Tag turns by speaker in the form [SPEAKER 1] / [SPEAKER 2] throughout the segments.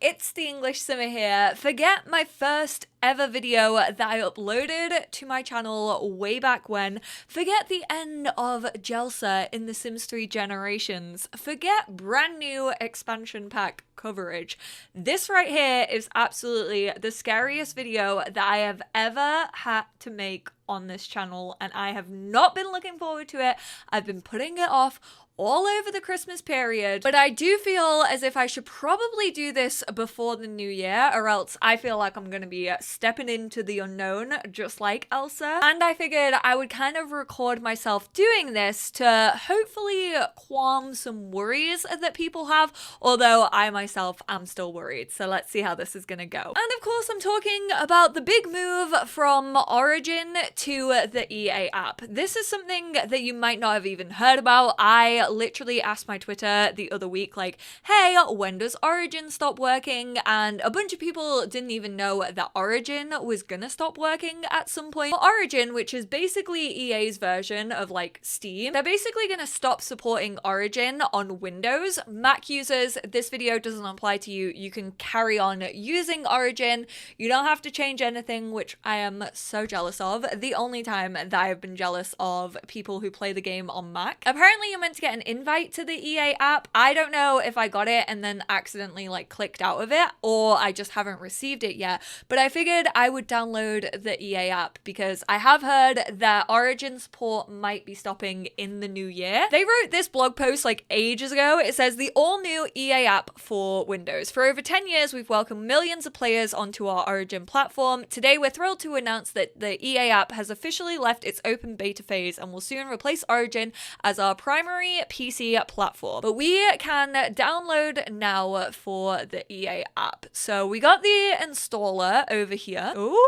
[SPEAKER 1] it's the English Simmer here. Forget my first ever video that I uploaded to my channel way back when. Forget the end of Jelsa in The Sims 3 Generations. Forget brand new expansion pack coverage. This right here is absolutely the scariest video that I have ever had to make on this channel, and I have not been looking forward to it. I've been putting it off all over the Christmas period, but I do feel as if I should probably do this before the new year, or else I feel like I'm gonna be stepping into the unknown just like Elsa. And I figured I would kind of record myself doing this to hopefully calm some worries that people have, although I myself am still worried. So let's see how this is gonna go. And of course I'm talking about the big move from Origin to the EA app. This is something that you might not have even heard about. I literally asked my Twitter the other week, like, hey, when does Origin stop working? And a bunch of people didn't even know that Origin was gonna stop working at some point. Origin, which is basically EA's version of like Steam, they're basically gonna stop supporting Origin on Windows. Mac users, this video doesn't apply to you. You can carry on using Origin. You don't have to change anything, which I am so jealous of. The only time that I've been jealous of people who play the game on Mac. Apparently you're meant to get an invite to the EA app. I don't know if I got it and then accidentally like clicked out of it, or I just haven't received it yet, but I figured I would download the EA app because I have heard that Origin support might be stopping in the new year. They wrote this blog post like ages ago. It says the all new EA app for Windows. For over 10 years, we've welcomed millions of players onto our Origin platform. Today, we're thrilled to announce that the EA app has officially left its open beta phase and will soon replace Origin as our primary PC platform. But we can download now for the EA app. So we got the installer over here. Ooh,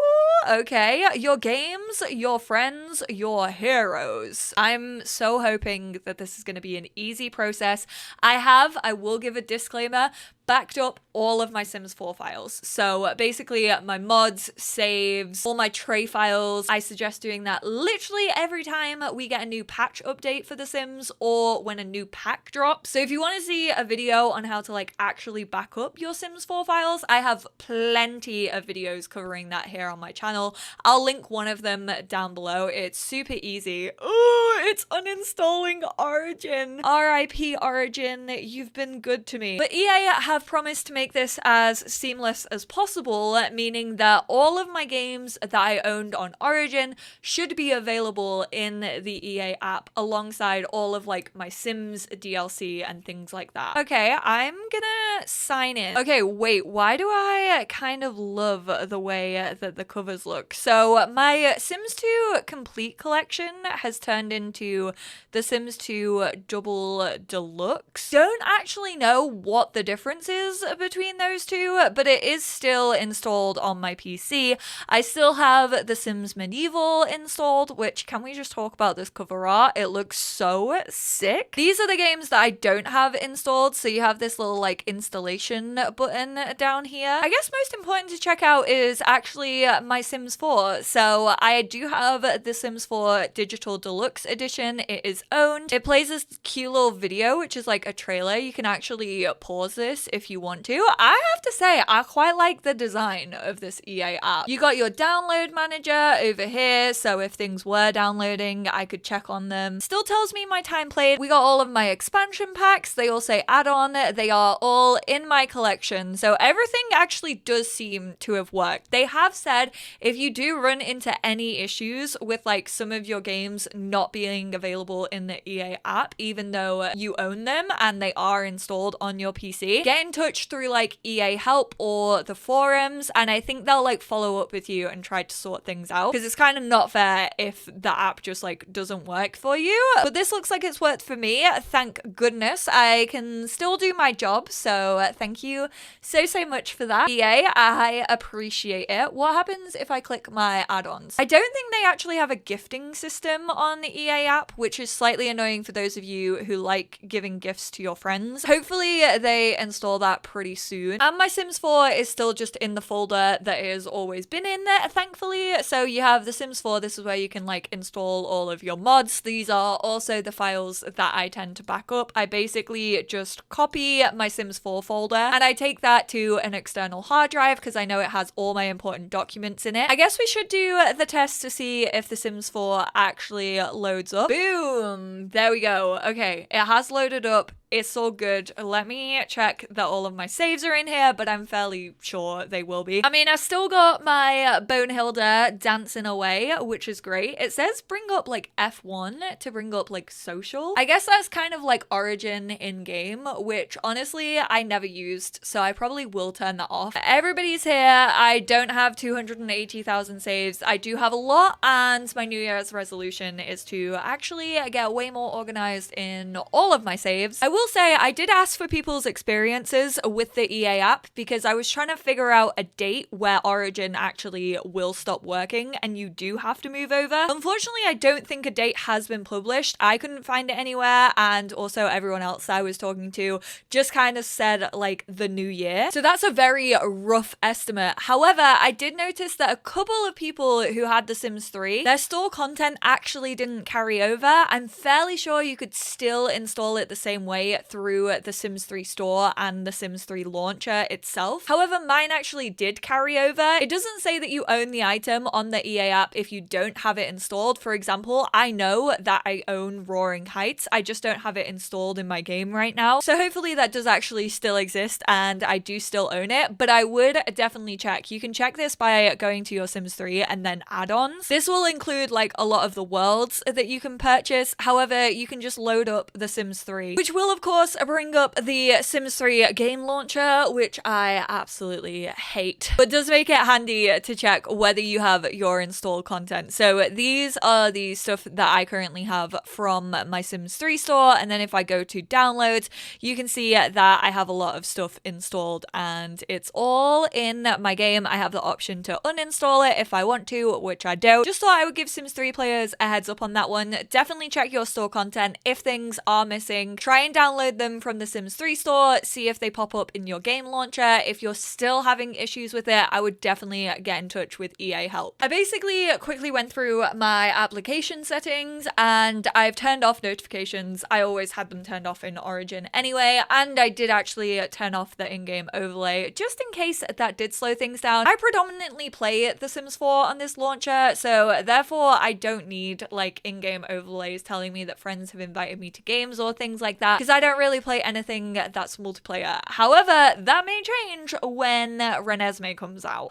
[SPEAKER 1] okay. Your games, your friends, your heroes. I'm so hoping that this is going to be an easy process. I will give a disclaimer, backed up all of my Sims 4 files. So basically my mods, saves, all my tray files. I suggest doing that literally every time we get a new patch update for The Sims or when a new pack drops. So if you want to see a video on how to like actually back up your Sims 4 files, I have plenty of videos covering that here on my channel. I'll link one of them down below. It's super easy. Oh, it's uninstalling Origin. RIP Origin, you've been good to me. But EA have promised to make this as seamless as possible, meaning that all of my games that I owned on Origin should be available in the EA app alongside all of like my Sims DLC and things like that. Okay, I'm gonna sign in. Okay, wait, why do I kind of love the way that the covers look? So my Sims 2 Complete collection has turned into the Sims 2 Double Deluxe. Don't actually know what the difference is between those two, but it is still installed on my PC. I still have The Sims Medieval installed, which, can we just talk about this cover art? It looks so sick. These are the games that I don't have installed, so you have this little like installation button down here. I guess most important to check out is actually my Sims 4. So I do have The Sims 4 Digital Deluxe Edition. It is owned. It plays this cute little video, which is like a trailer. You can actually pause this if you want to. I have to say, I quite like the design of this EA app. You got your download manager over here, so if things were downloading, I could check on them. Still tells me my time played. We got all of my expansion packs. They all say add-on. They are all in my collection, so everything actually does seem to have worked. They have said if you do run into any issues with like some of your games not being available in the EA app, even though you own them and they are installed on your PC, get in touch through like EA help or the forums, and I think they'll like follow up with you and try to sort things out, because it's kind of not fair if the app just like doesn't work for you. But this looks like it's worked for me. Thank goodness I can still do my job, so thank you so much for that, EA. I appreciate appreciate it. What happens if I click my add-ons? I don't think they actually have a gifting system on the EA app, which is slightly annoying for those of you who like giving gifts to your friends. Hopefully they install that pretty soon. And my Sims 4 is still just in the folder that it has always been in there, thankfully. So you have the Sims 4, this is where you can like install all of your mods. These are also the files that I tend to back up. I basically just copy my Sims 4 folder and I take that to an external hard drive because I know it has all my important documents in it. I guess we should do the test to see if the Sims 4 actually loads up. Boom! There we go. Okay, it has loaded up. It's all good. Let me check that all of my saves are in here, but I'm fairly sure they will be. I mean, I still got my Bonehilda dancing away, which is great. It says bring up like F1 to bring up like social. I guess that's kind of like Origin in game, which honestly I never used, so I probably will turn that off. Everybody's here. I don't have 280,000 saves. I do have a lot, and my New Year's resolution is to actually get way more organized in all of my saves. I will say I did ask for people's experiences with the EA app because I was trying to figure out a date where Origin actually will stop working and you do have to move over. Unfortunately, I don't think a date has been published. I couldn't find it anywhere, and also everyone else I was talking to just kind of said like the new year. So that's a very rough estimate. However, I did notice that a couple of people who had The Sims 3, their store content actually didn't carry over. I'm fairly sure you could still install it the same way through the Sims 3 store and the Sims 3 launcher itself. However, mine actually did carry over. It doesn't say that you own the item on the EA app if you don't have it installed. For example, I know that I own Roaring Heights. I just don't have it installed in my game right now. So hopefully that does actually still exist and I do still own it, but I would definitely check. You can check this by going to your Sims 3 and then add-ons. This will include like a lot of the worlds that you can purchase. However, you can just load up the Sims 3, which will of course bring up the Sims 3 game launcher, which I absolutely hate, but does make it handy to check whether you have your installed content. So these are the stuff that I currently have from my Sims 3 store, and then if I go to downloads, you can see that I have a lot of stuff installed and it's all in my game. I have the option to uninstall it if I want to, which I don't. Just thought I would give Sims 3 players a heads up on that one. Definitely check your store content. If things are missing, try and download them from the Sims 3 store, see if they pop up in your game launcher. If you're still having issues with it, I would definitely get in touch with EA Help. I basically quickly went through my application settings and I've turned off notifications. I always had them turned off in Origin anyway, and I did actually turn off the in-game overlay just in case that did slow things down. I predominantly play The Sims 4 on this launcher, so therefore I don't need like in-game overlays telling me that friends have invited me to games or things like that, because I don't really play anything that's multiplayer. However, that may change when Renesmee comes out.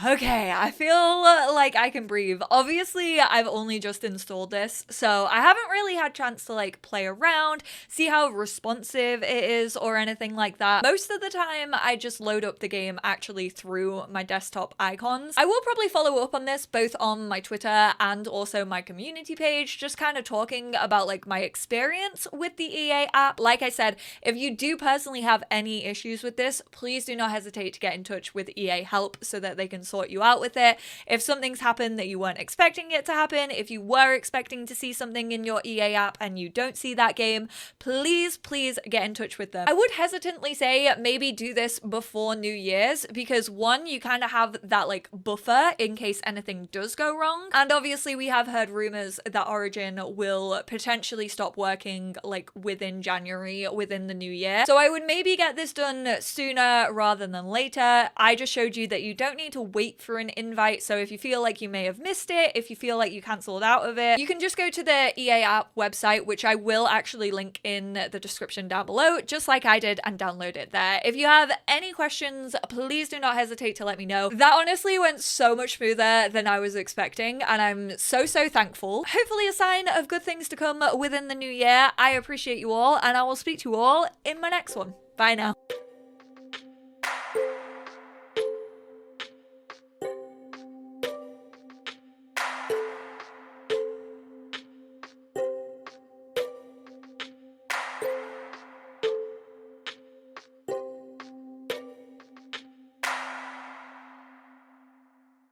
[SPEAKER 1] Okay, I feel like I can breathe. Obviously, I've only just installed this, so I haven't really had a chance to like play around, see how responsive it is or anything like that. Most of the time, I just load up the game actually through my desktop icons. I will probably follow up on this both on my Twitter and also my community page, just kind of talking about like my experience with the EA app. Like I said, if you do personally have any issues with this, please do not hesitate to get in touch with EA Help so that they can sort you out with it. If something's happened that you weren't expecting it to happen, if you were expecting to see something in your EA app and you don't see that game, please get in touch with them. I would hesitantly say maybe do this before New Year's because one, you kind of have that like buffer in case anything does go wrong. And obviously we have heard rumors that Origin will potentially stop working like within January, within the new year. So I would maybe get this done sooner rather than later. I just showed you that you don't need to wait for an invite. So if you feel like you may have missed it, if you feel like you cancelled out of it, you can just go to the EA app website, which I will actually link in the description down below, just like I did, and download it there. If you have any questions, please do not hesitate to let me know. That honestly went so much smoother than I was expecting, and I'm so thankful. Hopefully a sign of good things to come within the new year. I appreciate you all, and I will speak to you all in my next one. Bye now.